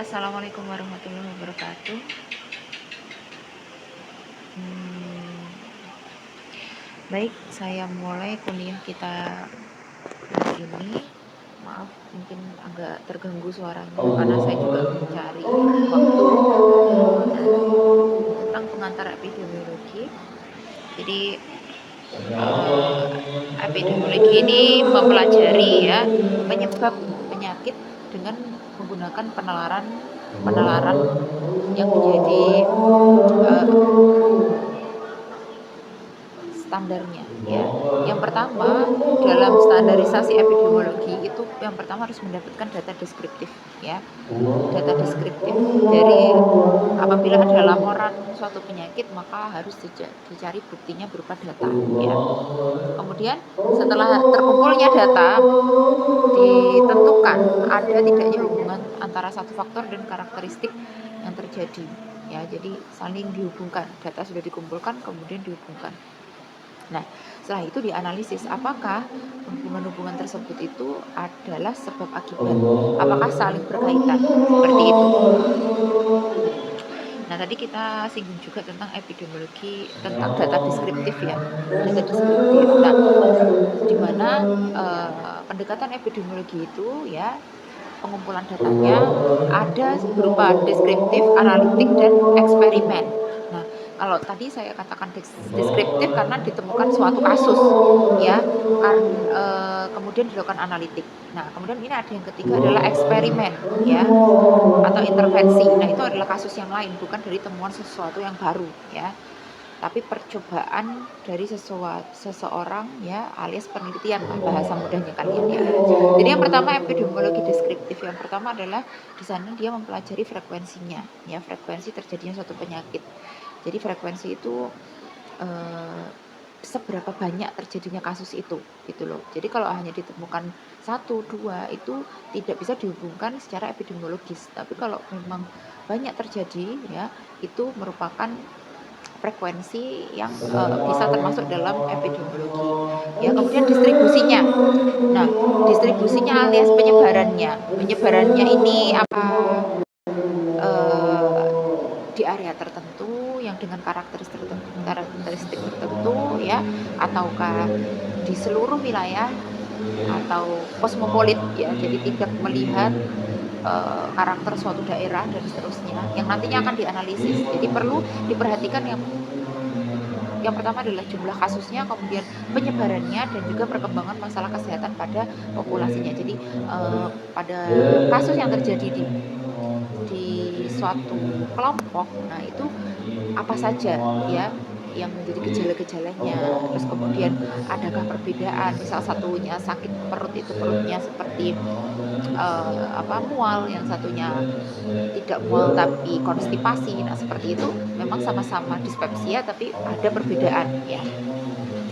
Assalamualaikum warahmatullahi wabarakatuh. Hmm, Baik, saya mulai kuliah kita hari ini. Maaf, mungkin agak terganggu suaranya karena saya juga mencari waktu tentang pengantar epidemiologi. Jadi epidemiologi ini mempelajari ya penyebab penyakit dengan menggunakan penalaran yang menjadi standarnya ya. Yang pertama, dalam standarisasi epidemiologi itu yang pertama harus mendapatkan data deskriptif ya. Data deskriptif dari apabila ada laporan suatu penyakit maka harus dicari buktinya berupa data ya. Kemudian setelah terkumpulnya data ditentukan ada tidaknya hubungan antara satu faktor dan karakteristik yang terjadi ya. Jadi saling dihubungkan, data sudah dikumpulkan kemudian dihubungkan. Nah, setelah itu dianalisis apakah hubungan-hubungan tersebut itu adalah sebab akibat, apakah saling berkaitan, seperti itu. Nah, tadi kita singgung juga tentang epidemiologi, tentang data deskriptif ya, data deskriptif. Nah, di mana pendekatan epidemiologi itu ya, pengumpulan datanya ada berupa deskriptif, analitik, dan eksperimen. Nah, kalau tadi saya katakan deskriptif karena ditemukan suatu kasus, ya, kemudian dilakukan analitik. Nah, kemudian ini ada yang ketiga adalah eksperimen, ya, atau intervensi. Nah, itu adalah kasus yang lain, bukan dari temuan sesuatu yang baru, ya, tapi percobaan dari seseorang ya, alias penelitian lah bahasa mudahnya kalian ya. Jadi yang pertama epidemiologi deskriptif, yang pertama adalah di sana dia mempelajari frekuensinya ya, frekuensi terjadinya suatu penyakit. Jadi frekuensi itu seberapa banyak terjadinya kasus itu gitu loh. Jadi kalau hanya ditemukan 1, 2 itu tidak bisa dihubungkan secara epidemiologis. Tapi kalau memang banyak terjadi ya, itu merupakan frekuensi yang bisa termasuk dalam epidemiologi ya. Kemudian distribusinya, nah distribusinya alias penyebarannya ini apa, di area tertentu yang dengan karakteristik tertentu ya, ataukah di seluruh wilayah atau kosmopolit ya, jadi tidak melihat karakter suatu daerah dan seterusnya yang nantinya akan dianalisis. Jadi perlu diperhatikan yang pertama adalah jumlah kasusnya, kemudian penyebarannya, dan juga perkembangan masalah kesehatan pada populasinya. Jadi pada kasus yang terjadi di suatu kelompok, nah itu apa saja ya yang menjadi gejala-gejalanya, terus kemudian adakah perbedaan, misal satunya sakit perut itu perutnya seperti mual, yang satunya tidak mual tapi konstipasi. Nah, seperti itu memang sama-sama dispepsia tapi ada perbedaan ya.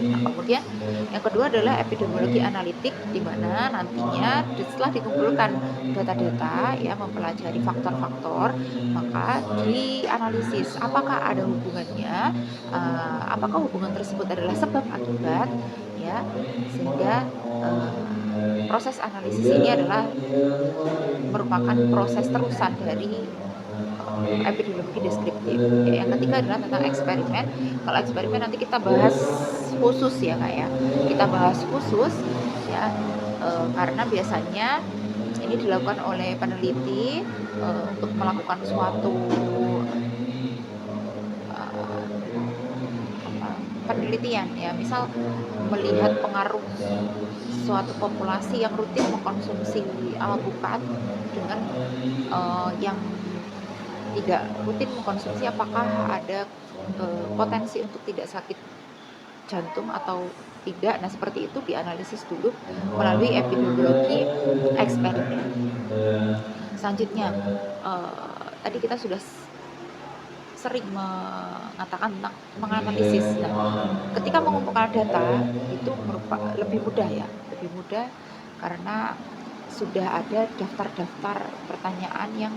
Nah, kemudian yang kedua adalah epidemiologi analitik, di mana nantinya setelah dikumpulkan data-data ya, mempelajari faktor-faktor, maka dianalisis apakah ada hubungannya, apakah hubungan tersebut adalah sebab akibat ya, sehingga proses analisis ini adalah merupakan proses terusan dari epidemiologi deskriptif ya. Yang ketiga adalah tentang eksperimen. Kalau eksperimen nanti kita bahas khusus ya Kak ya, kita bahas khusus ya, karena biasanya ini dilakukan oleh peneliti untuk melakukan suatu penelitian ya, misal melihat pengaruh suatu populasi yang rutin mengkonsumsi alpukat dengan yang tidak rutin mengkonsumsi, apakah ada potensi untuk tidak sakit jantung atau tidak. Nah, seperti itu dianalisis dulu melalui epidemiologi eksperimen. Selanjutnya tadi kita sudah sering mengatakan tentang menganalisis. Nah, ketika mengumpulkan data itu lebih mudah ya, lebih mudah karena sudah ada daftar-daftar pertanyaan yang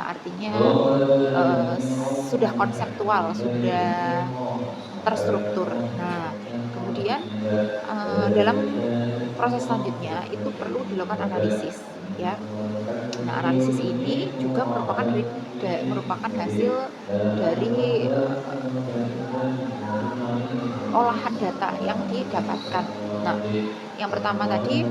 artinya sudah konseptual, sudah terstruktur. Nah, kemudian dalam proses selanjutnya itu perlu dilakukan analisis ya. Nah, analisis ini juga merupakan hasil dari olahan data yang didapatkan. Nah, yang pertama tadi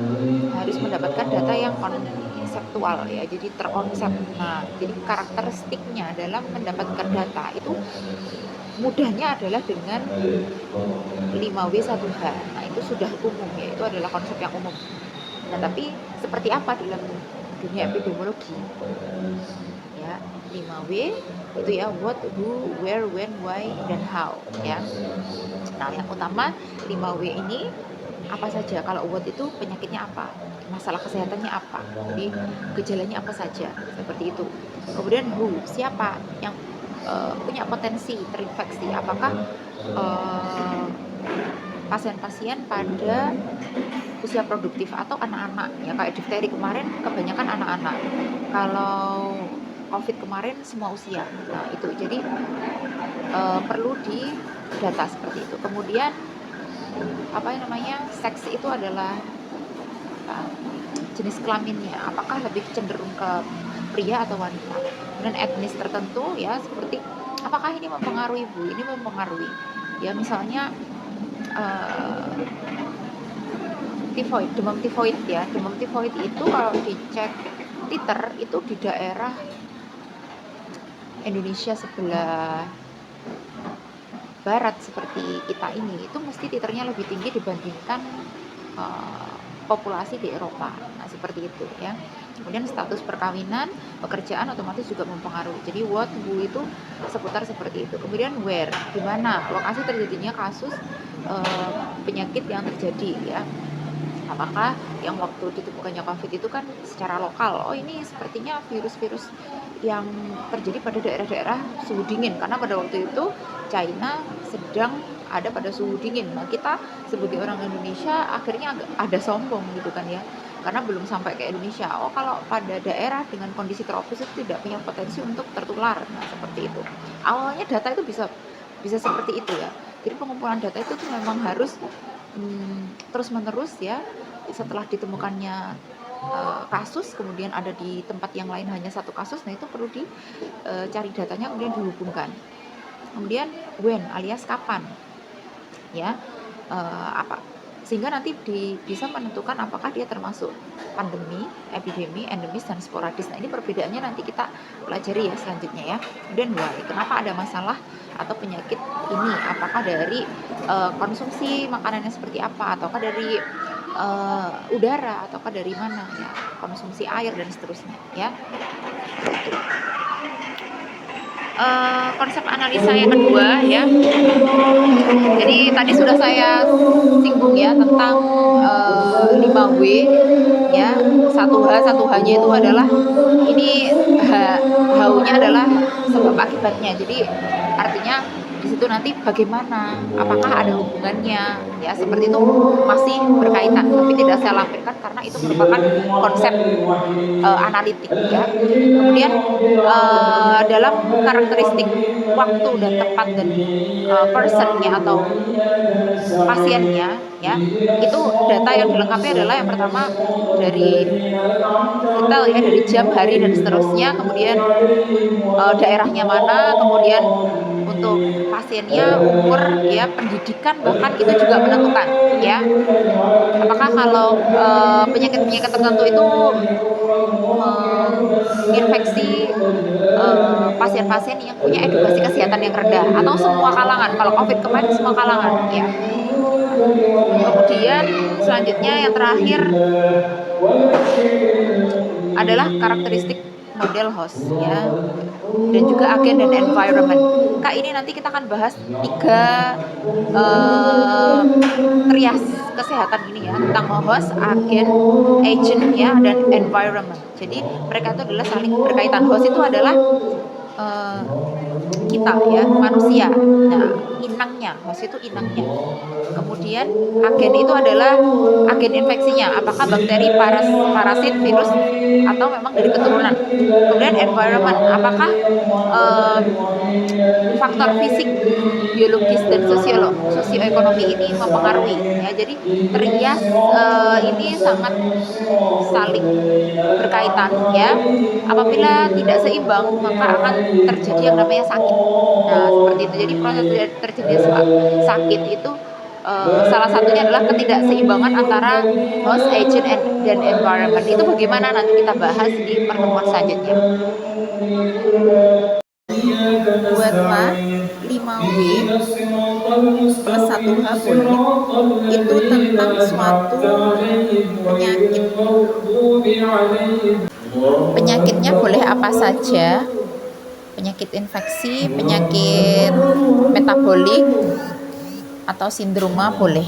harus mendapatkan data yang konseptual ya, jadi terkonsep. Nah, jadi karakteristiknya dalam mendapatkan data itu mudahnya adalah dengan 5W1H. Nah, itu sudah umum ya, itu adalah konsep yang umum. Nah, tapi seperti apa dalam dunia epidemiologi? Ya, 5W itu ya, what, who, where, when, why, dan how ya. Nah, yang utama 5W ini apa saja? Kalau what itu penyakitnya apa? Masalah kesehatannya apa? Jadi gejalanya apa saja? Seperti itu. Kemudian who, siapa yang punya potensi terinfeksi? Apakah pasien-pasien pada usia produktif atau anak-anak ya, kayak difteri kemarin kebanyakan anak-anak, kalau COVID kemarin semua usia. Nah, itu jadi perlu di data seperti itu. Kemudian apa yang namanya seks itu adalah jenis kelaminnya, apakah lebih cenderung ke pria atau wanita. Dan etnis tertentu ya, seperti apakah ini mempengaruhi Bu? Ini mempengaruhi ya, misalnya tifoid, demam tifoid ya. Demam tifoid itu kalau dicek titer itu di daerah Indonesia sebelah barat seperti kita ini, itu mesti titernya lebih tinggi dibandingkan populasi di Eropa. Nah, seperti itu ya. Kemudian status perkawinan, pekerjaan otomatis juga mempengaruhi. Jadi what, who itu seputar seperti itu. Kemudian where, di mana lokasi terjadinya kasus penyakit yang terjadi ya. Apakah yang waktu ditemukannya COVID itu kan secara lokal, oh ini sepertinya virus-virus yang terjadi pada daerah-daerah suhu dingin, karena pada waktu itu China sedang ada pada suhu dingin. Nah, kita sebagai orang Indonesia akhirnya ada sombong gitu kan ya, karena belum sampai ke Indonesia. Oh, kalau pada daerah dengan kondisi tropis itu tidak punya potensi untuk tertular. Nah, seperti itu. Awalnya data itu bisa seperti itu ya. Jadi pengumpulan data itu tuh memang harus terus-menerus ya. Setelah ditemukannya kasus, kemudian ada di tempat yang lain hanya satu kasus, nah itu perlu dicari datanya, kemudian dihubungkan. Kemudian when alias kapan ya, apa, sehingga nanti bisa menentukan apakah dia termasuk pandemi, epidemi, endemis, dan sporadis. Nah, ini perbedaannya nanti kita pelajari ya selanjutnya ya. Kemudian why, kenapa ada masalah atau penyakit ini, apakah dari konsumsi makanannya seperti apa, ataukah dari udara, ataukah dari mana ya, konsumsi air dan seterusnya ya. Konsep analisa yang kedua ya. Jadi tadi sudah saya singgung ya tentang 5W ya. 1H itu adalah ini H-nya adalah sebab akibatnya. Jadi artinya di situ nanti bagaimana, apakah ada hubungannya ya, seperti itu masih berkaitan, tapi tidak saya lampirkan karena itu merupakan konsep analitik ya. Kemudian dalam karakteristik waktu dan tempat dan personnya atau pasiennya ya, itu data yang dilengkapi adalah yang pertama dari detail ya, dari jam, hari dan seterusnya, kemudian daerahnya mana, kemudian untuk pasiennya, umur ya, pendidikan, bahkan itu juga menentukan ya. Apakah kalau penyakit-penyakit tertentu itu menginfeksi pasien-pasien yang punya edukasi kesehatan yang rendah, atau semua kalangan. Kalau COVID kemarin semua kalangan ya. Kemudian selanjutnya yang terakhir adalah karakteristik model host ya, dan juga agen dan environment. Kak, ini nanti kita akan bahas 3 trias kesehatan ini ya, tentang host, agen, agent ya, dan environment. Jadi mereka itu adalah saling berkaitan. Host itu adalah kita ya, manusia. Nah, inangnya, host itu inangnya. Kemudian agen itu adalah agen infeksinya, apakah bakteri, parasit, virus, atau memang dari keturunan. Kemudian environment, apakah em, faktor fisik, biologis, dan sosioekonomi ini mempengaruhi ya. Jadi trias ini sangat saling berkaitan ya. Apabila tidak seimbang maka akan terjadi yang namanya sakit. Nah, seperti itu. Jadi proses terjadi sakit itu salah satunya adalah ketidakseimbangan antara host, agent, dan environment. Itu bagaimana nanti kita bahas di pertemuan selanjutnya. Buatlah 5W plus 1H boleh itu tentang suatu penyakit. Penyakitnya boleh apa saja, penyakit infeksi, penyakit metabolik, atau sindroma boleh.